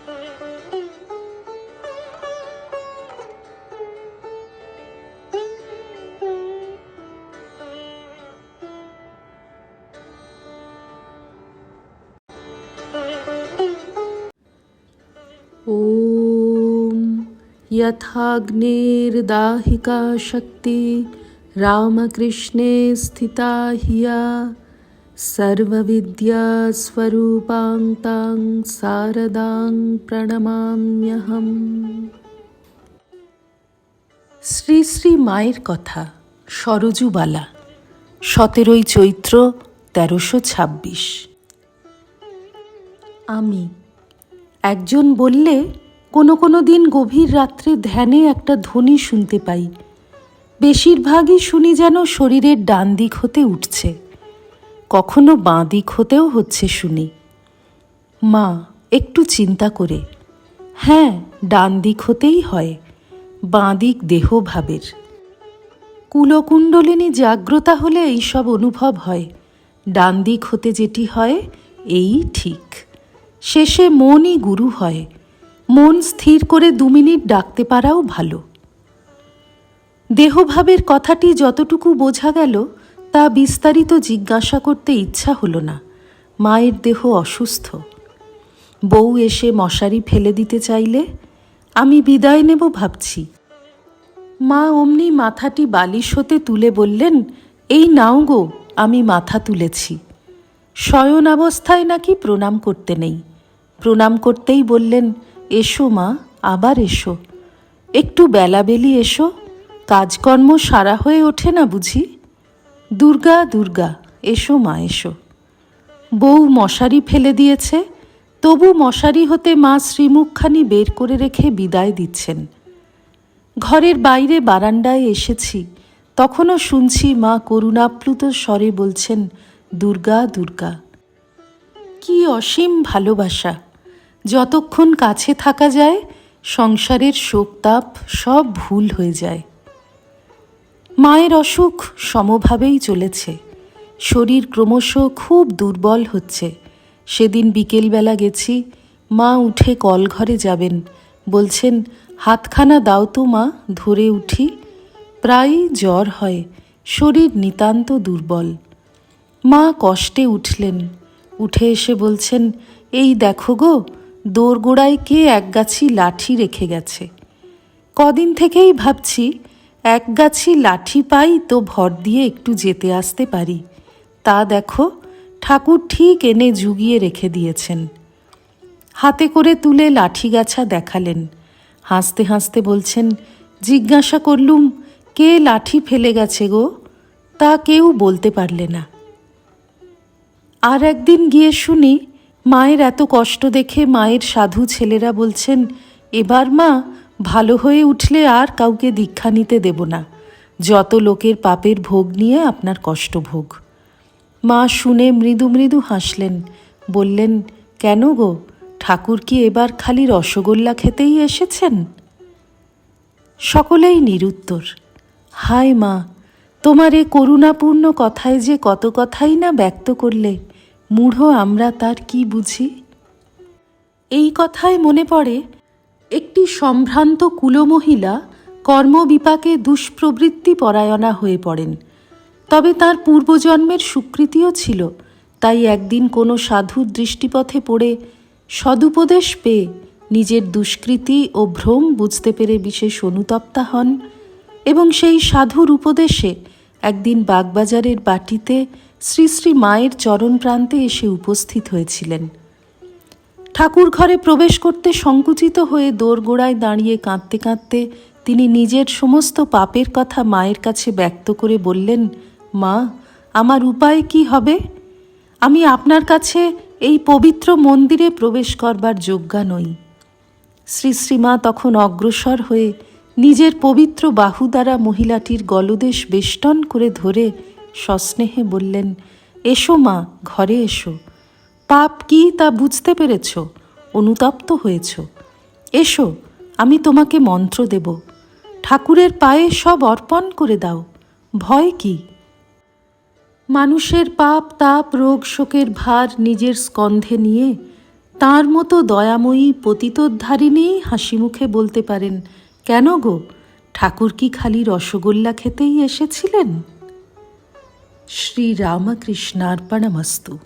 ॐ यथाग्नेर्दाहिका शक्ति रामकृष्णे स्थिता हिया सर्वविद्यास्वरूपां तां शारदां প্রণমাম্যহম। শ্রী শ্রী মায়ের কথা। সরজুবালা, 17ই চৈত্র 1326। আমি একজন বললে, কোনো দিন গভীর রাত্রে ধ্যানে একটা ধ্বনি শুনতে পাই। বেশিরভাগই শুনি যেন শরীরের ডান দিক হতে উঠছে, কখনো বাঁ দিক হতেও হচ্ছে শুনি। মা একটু চিন্তা করে, হ্যাঁ ডান দিক হতেই হয়, বাঁ দিক দেহভাবের। কুলকুণ্ডলিনী জাগ্রতা হলে এইসব অনুভব হয়। ডান দিক হতে যেটি হয় এই ঠিক। শেষে মনই গুরু হয়। মন স্থির করে 2 মিনিট ডাকতে পারাও ভালো। দেহভাবের কথাটি যতটুকু বোঝা গেল তা বিস্তারিত জিজ্ঞাসা করতে ইচ্ছা হলো না। মায়ের দেহ অসুস্থ। বউ এসে মশারি ফেলে দিতে চাইলে আমি বিদায় নেব ভাবছি। মা অমনি মাথাটি বালিশ হতে তুলে বললেন, এই নাও গো, আমি মাথা তুলেছি। শয়ন অবস্থায় নাকি প্রণাম করতে নেই। প্রণাম করতেই বললেন, এসো মা, আবার এসো, একটু বেলাবেলি এসো, কাজকর্ম সারা হয়ে ওঠে না বুঝি। দুর্গা দুর্গা, এসো মা এসো। বউ মশারি ফেলে দিয়েছে, তবু মশারি হতে মা শ্রীমুখখানি বের করে রেখে বিদায় দিচ্ছেন। ঘরের বাইরে বারান্দায় এসেছি, তখনও শুনছি মা করুণাপ্লুত স্বরে বলছেন, দুর্গা দুর্গা। কি অসীম ভালোবাসা! যতক্ষণ কাছে থাকা যায় সংসারের শোক তাপ সব ভুল হয়ে যায়। মায়ের অসুখ সমভাবেই চলেছে। শরীর ক্রমশ খুব দুর্বল হচ্ছে। সেদিন বিকেলবেলা গেছি, মা উঠে কলঘরে যাবেন। বলছেন, হাতখানা দাও তো মা, ধরে উঠি। প্রায়ই জ্বর হয়, শরীর নিতান্ত দুর্বল। মা কষ্টে উঠলেন। উঠে এসে বলছেন, এই দেখো গো, দোরগোড়ায় কে একগাছি লাঠি রেখে গেছে। কদিন থেকেই ভাবছি, একগাছি লাঠি পাই তো ভর দিয়ে একটু যেতে আসতে পারি। তা দেখো, ঠাকুর ঠিক এনে জুগিয়ে রেখে দিয়েছেন। হাতে করে তুলে লাঠি গাছা দেখালেন। হাসতে হাসতে বলছেন, জিজ্ঞাসা করলুম, কে লাঠি ফেলে গেছে গো? তা কেউ বলতে পারলে না। আর একদিন গিয়ে শুনি, মায়ের এত কষ্ট দেখে মায়ের সাধু ছেলেরা বলছেন, এবার মা ভালো হয়ে উঠলে আর কাউকে দীক্ষা নিতে দেব না। যত লোকের পাপের ভোগ নিয়ে আপনার কষ্ট ভোগ। মা শুনে মৃদু মৃদু হাসলেন। বললেন, কেন গো, ঠাকুর কি এবার খালি রসগোল্লা খেতেই এসেছেন? সকলেই নিরুত্তর। হায় মা, তোমার এ করুণাপূর্ণ কথায় যে কত কথাই না ব্যক্ত করলে, মূঢ় আমরা তার কি বুঝি। এই কথায় মনে পড়ে, একটি সম্ভ্রান্ত কুলমহিলা কর্মবিপাকে দুষ্প্রবৃত্তি পরায়ণা হয়ে পড়েন। তবে তার পূর্বজন্মের স্বীকৃতিও ছিল। তাই একদিন কোনো সাধুর দৃষ্টিপথে পড়ে সদুপদেশ পেয়ে নিজের দুষ্কৃতি ও ভ্রম বুঝতে পেরে বিশেষ অনুতপ্তা হন এবং সেই সাধুর উপদেশে একদিন বাগবাজারের বাটিতে শ্রী শ্রী মায়ের চরণ প্রান্তে এসে উপস্থিত হয়েছিলেন। ঠাকুর ঘরে প্রবেশ করতে সংকুচিত হয়ে দোরগোড়ায় দাঁড়িয়ে কাঁদতে কাঁদতে তিনি নিজের সমস্ত পাপের কথা মায়ের কাছে ব্যক্ত করে বললেন, মা, আমার উপায় কি হবে? আমি আপনার কাছে এই পবিত্র মন্দিরে প্রবেশ করবার যোগ্যা নই। শ্রী শ্রীমা তখন অগ্রসর হয়ে নিজের পবিত্র বাহু দ্বারা মহিলাটির গলদেশ বেষ্টন করে ধরে সস্নেহে বললেন, এসো মা, ঘরে এসো। পাপ কি তা বুঝতে পেরেছ, অনুতপ্ত হয়েছ। এসো, আমি তোমাকে মন্ত্র দেব। ঠাকুরের পায়ে সব অর্পণ করে দাও। ভয় কি? মানুষের পাপ তাপ রোগ শোকের ভার নিজের স্কন্ধে নিয়ে তাঁর মতো দয়াময়ী পতিতোদ্ধারিণী হাসি মুখে বলতে পারেন, কেন গো, ঠাকুর কি খালি রসগোল্লা খেতেই এসেছিলেন? শ্রীরামকৃষ্ণার্পণমস্তু।